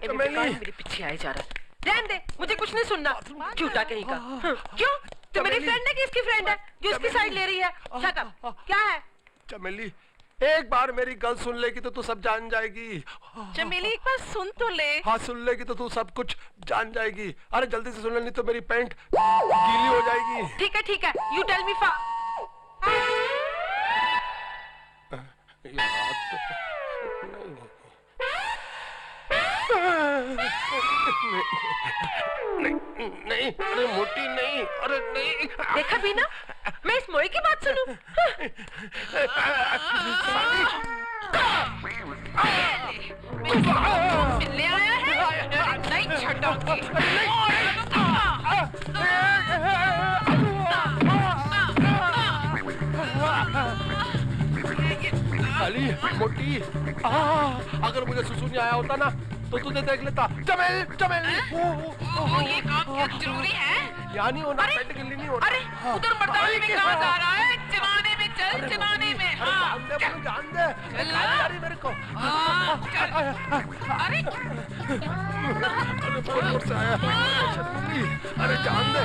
मेरे पीछे आए जा रहा है। रहने दे, मुझे कुछ नहीं सुनना। झूठा कहीं का। क्यों? तो मेरी फ्रेंड है कि इसकी फ्रेंड है जो इसकी साइड ले रही है? Shut up. क्या है? चमेली, एक बार मेरी गल सुन लेगी तो तू सब जान जाएगी। चमेली एक बार सुन तो ले। हाँ सुन लेगी तो तू सब कुछ जान जाएगी। अरे जल्दी से सुन ले, नहीं तो मेरी पैंट गीली हो जाएगी। ठीक है, यू टेल मी नहीं, अरे मोटी नहीं, अरे नहीं। देखा भी ना, मैं इस मोई की बात सुनूं? मिलने आया है? नहीं छोड़ूंगी। खाली मोटी, अगर मुझे सुसु नहीं आया होता ना तो तुझे देख लेता। चमेल चमेल, ये काम क्या जरूरी है? यानी होना, पेट गिल्ली नहीं होना। अरे उधर मर्दानी में कहाँ जा रहा है? जमाने में चल, जमाने में। जान दे मेरे को। अरे बहुत से आया। अरे जान दे।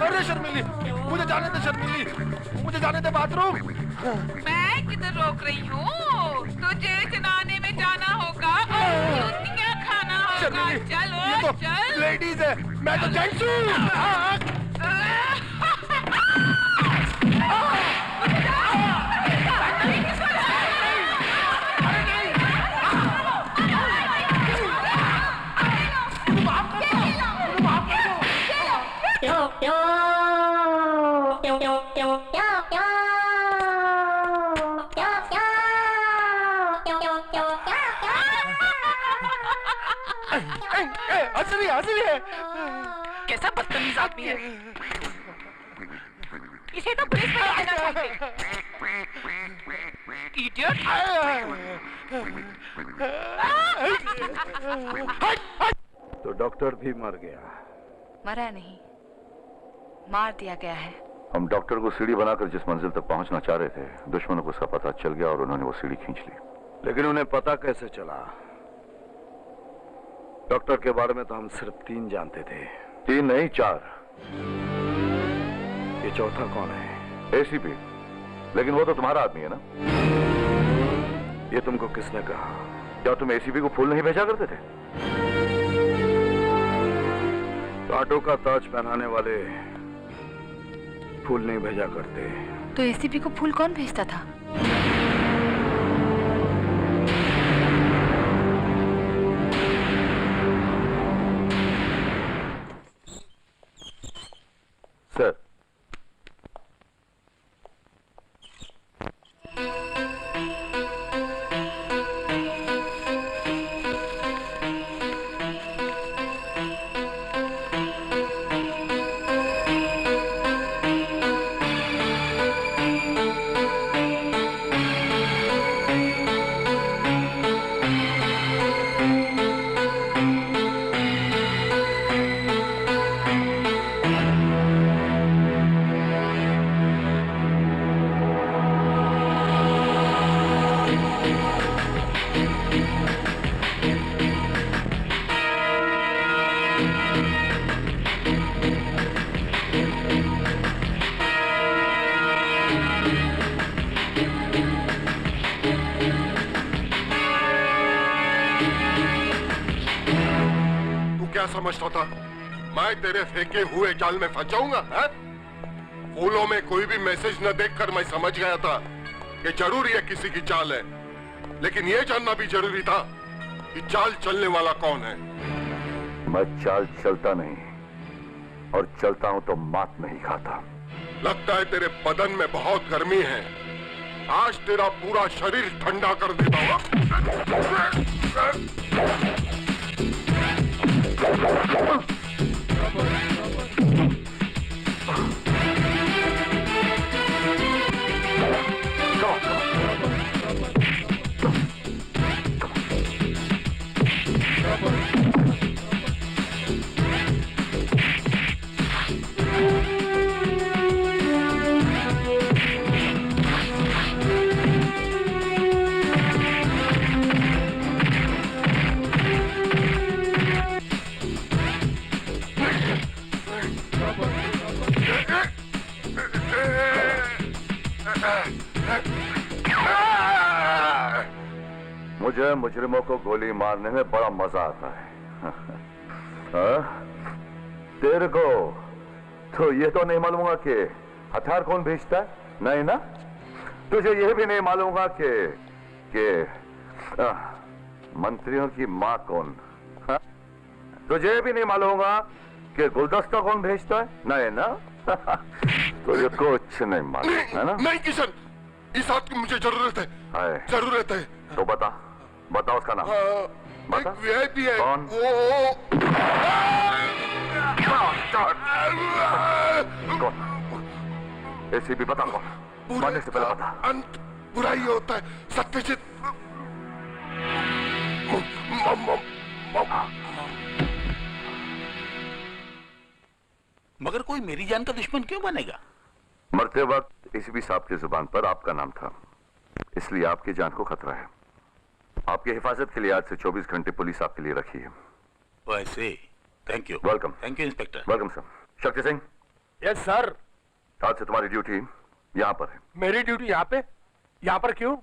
अरे शर्मिली, मुझे जाने दे शर्मिली, मुझे जाने दे बाथरूम। मैं किधर रोक रही हूँ? तुझे जनाने में जाना होगा और जूतियाँ खाना होगा। चलो चल। लेडीज है, मैं तो जेंट्स हूँ। हंसली है। कैसा बदतमीज आदमी है। इसे तो पुलिस में लेना चाहिए। इडियट। तो डॉक्टर भी मर गया? मरा नहीं, मार दिया गया है। हम डॉक्टर को सीढ़ी बनाकर जिस मंजिल तक पहुंचना चाह रहे थे, दुश्मनों को उसका पता चल गया और उन्होंने वो सीढ़ी खींच ली। लेकिन उन्हें पता कैसे चला? डॉक्टर के बारे में तो हम सिर्फ 3 जानते थे। 3 नहीं 4। ये चौथा कौन है? एसीपी। लेकिन वो तो तुम्हारा आदमी है ना? ये तुमको किसने कहा? क्या तुम एसीपी को फूल नहीं भेजा करते थे? कांटों का ताज पहनाने वाले फूल नहीं भेजा करते। तो एसीपी को फूल कौन भेजता था? सर, समझता था मैं तेरे फेंके हुए जाल में फंस जाऊंगा? फूलों में कोई भी मैसेज न देखकर मैं समझ गया था कि जरूर ये किसी की चाल है, लेकिन ये जानना भी जरूरी था कि चाल चलने वाला कौन है। मैं चाल चलता नहीं, और चलता हूं तो मात नहीं खाता। लगता है तेरे बदन में बहुत गर्मी है। आज तेरा पूरा शरीर ठंडा कर देता हूं। मुझे मुजरिमों को गोली मारने में बड़ा मजा आता है। हाँ? तेरे को तो ये तो नहीं मालूम कि हथियार कौन भेजता है, नहीं ना? तुझे ये भी नहीं मालूम कि मंत्रियों की माँ कौन? हाँ? तुझे भी नहीं मालूम कि गुलदस्ता कौन भेजता है, नहीं ना? तुझे कुछ नहीं मालूम है ना? नहीं किशन, इस हाथ की मुझे जरूरत है, जरूरत है। तो बता उसका नाम। बता। एक वीआईपी है। कौन? कौन? एसीपी बता कौन? मारने से पहले बता। अंत बुराई होता है, सत्यजित। मगर कोई मेरी जान का दुश्मन क्यों बनेगा? मरते वक्त एसीपी साहब की जुबान पर आपका नाम था, इसलिए आपकी जान को खतरा है। आपकी हिफाजत के लिए आज से 24 घंटे पुलिस आपके लिए रखी है। वैसे thank you. Welcome. Thank you inspector. Welcome sir. Shakti Singh, yes sir. आज से तुम्हारी ड्यूटी यहाँ पर है। मेरी ड्यूटी यहाँ पे? यहाँ पर क्यों?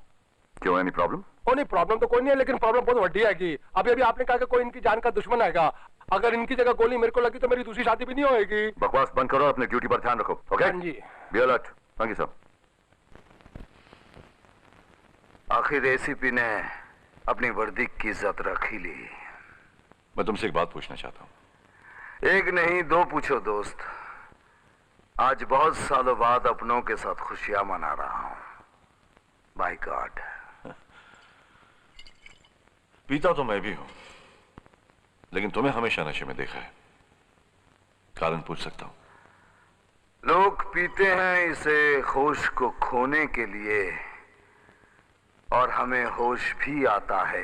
क्यों, एनी प्रॉब्लम? ओ नहीं, प्रॉब्लम तो कोई नहीं है, लेकिन प्रॉब्लम बहुत बड़ी है कि अभी आपने कहा कि कोई इनकी जान का दुश्मन आएगा। अगर इनकी जगह गोली मेरे को लगी तो मेरी दूसरी शादी भी नहीं होएगी। बकवास बंद करो, अपनी ड्यूटी पर ध्यान रखो। ओके? हाँ जी। Be alert. Thank you sir. आखिर एसीपी ने अपनी वर्दी की इज्जत रख ही ली। मैं तुमसे एक बात पूछना चाहता हूँ। एक नहीं दो पूछो दोस्त। आज बहुत सालों बाद अपनों के साथ खुशियां मना रहा हूं। By God. पीता तो मैं भी हूं, लेकिन तुम्हें हमेशा नशे में देखा है। कारण पूछ सकता हूं? लोग पीते हैं इसे होश को खोने के लिए, और हमें होश भी आता है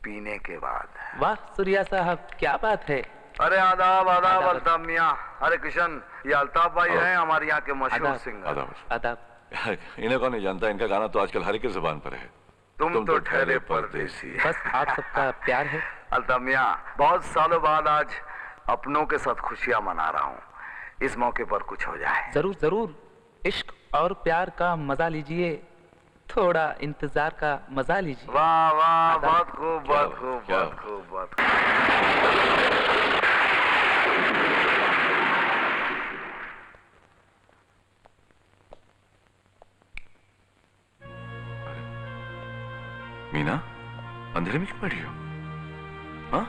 पीने के बाद। वाह सूर्या साहब, क्या बात है। अरे आदाब आदाब अल्ताफ मियां। अरे किशन, ये अल्ताफ भाई हैं हमारे यहाँ के मशहूर सिंगर। आदाब। इन्हें कौन नहीं जानता, इनका गाना तो आजकल हर एक की जुबान पर है। तुम तो ठहरे परदेसी। बस आप सबका प्यार है। अल्ताफ मियां, बहुत सालों बाद आज अपनों के साथ खुशियां मना रहा हूँ। इस मौके पर कुछ हो जाए। जरूर जरूर। इश्क और प्यार का मजा लीजिए, थोड़ा इंतजार का मजा लीजिए। वाह वाह, बहुत खूब, बहुत खूब, बहुत खूब, बहुत खूब। मीना, अंधेरे में क्यों बैठी हो? हाँ?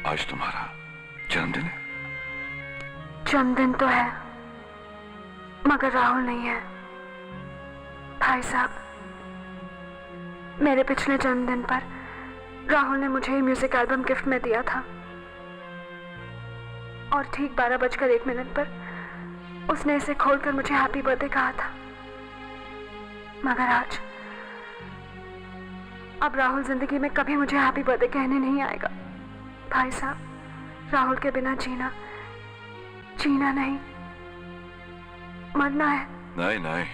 आज तुम्हारा जन्मदिन है? जन्मदिन तो है, मगर राहुल नहीं है। भाई साहब, मेरे पिछले जन्मदिन पर राहुल ने मुझे ये म्यूजिक एल्बम गिफ्ट में दिया था, और ठीक 12:01 पर उसने इसे खोलकर मुझे हैप्पी बर्थडे कहा था। मगर आज अब राहुल जिंदगी में कभी मुझे हैप्पी बर्थडे कहने नहीं आएगा। भाई साहब, राहुल के बिना जीना नहीं, मरना है। नहीं नहीं,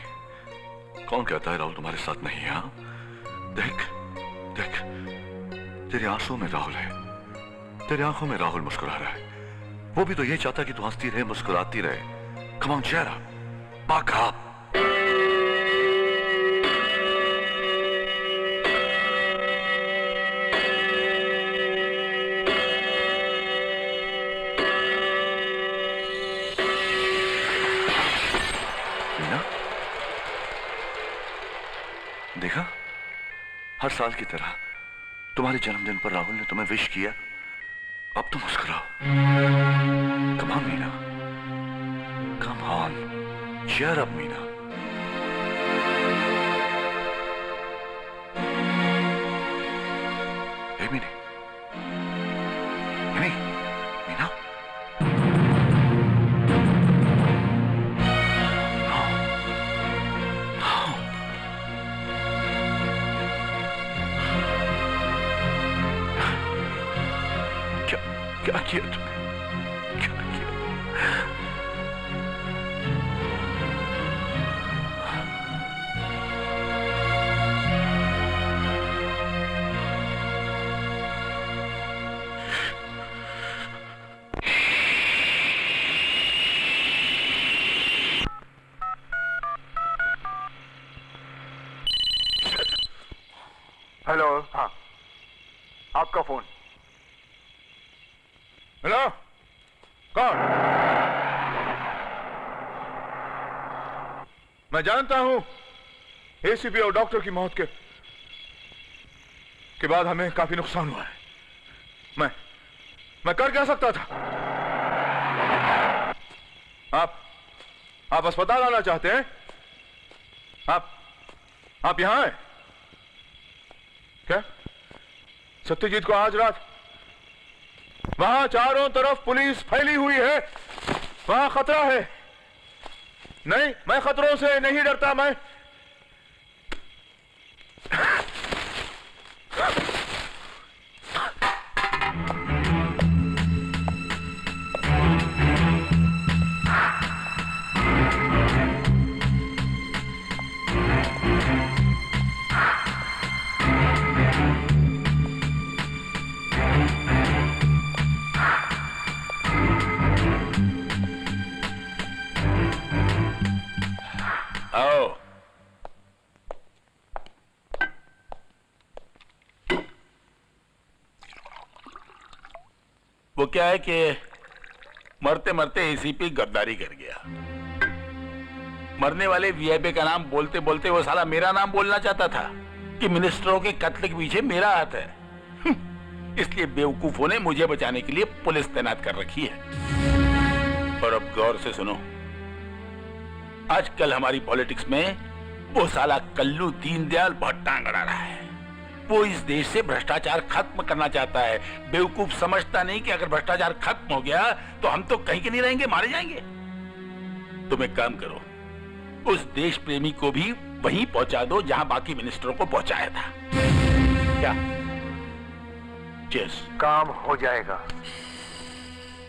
कौन कहता है राहुल तुम्हारे साथ नहीं है? हाँ? देख देख, तेरे आंसुओं में राहुल है, तेरे आंखों में राहुल मुस्कुरा रहा है। वो भी तो ये चाहता कि तू हंसती रहे, मुस्कुराती रहे। कम ऑन चेयर अप, बाक अप। देखा, हर साल की तरह तुम्हारे जन्मदिन पर राहुल ने तुम्हें विश किया। अब तो मुस्कुराओ। Come on Meena, come on, cheer up Meena. ए मीना, मीना, क्या किया तुमने? क्या किया? आपका फोन। हेलो, कौन? मैं जानता हूं एसीपी और डॉक्टर की मौत के बाद हमें काफी नुकसान हुआ है। मैं कर क्या सकता था? आप अस्पताल आना चाहते हैं? आप यहां हैं क्या? सत्यजीत को आज रात वहां चारों तरफ पुलिस फैली हुई है, वहां खतरा है। नहीं, मैं खतरों से नहीं डरता। मैं आओ। वो क्या है कि मरते मरते एसीपी गद्दारी कर गया। मरने वाले वीआईपी का नाम बोलते बोलते वो साला मेरा नाम बोलना चाहता था कि मिनिस्टरों के कत्ल के पीछे मेरा हाथ है। इसलिए बेवकूफों ने मुझे बचाने के लिए पुलिस तैनात कर रखी है। और अब गौर से सुनो, आजकल हमारी पॉलिटिक्स में वो साला कल्लू दीनदयाल बहुत टांग अड़ा रहा है। वो इस देश से भ्रष्टाचार खत्म करना चाहता है। बेवकूफ समझता नहीं कि अगर भ्रष्टाचार खत्म हो गया तो हम तो कहीं के नहीं रहेंगे, मारे जाएंगे। तुम एक काम करो, उस देश प्रेमी को भी वहीं पहुंचा दो जहां बाकी मिनिस्टरों को पहुंचाया था। क्या? चीयर्स। काम हो जाएगा।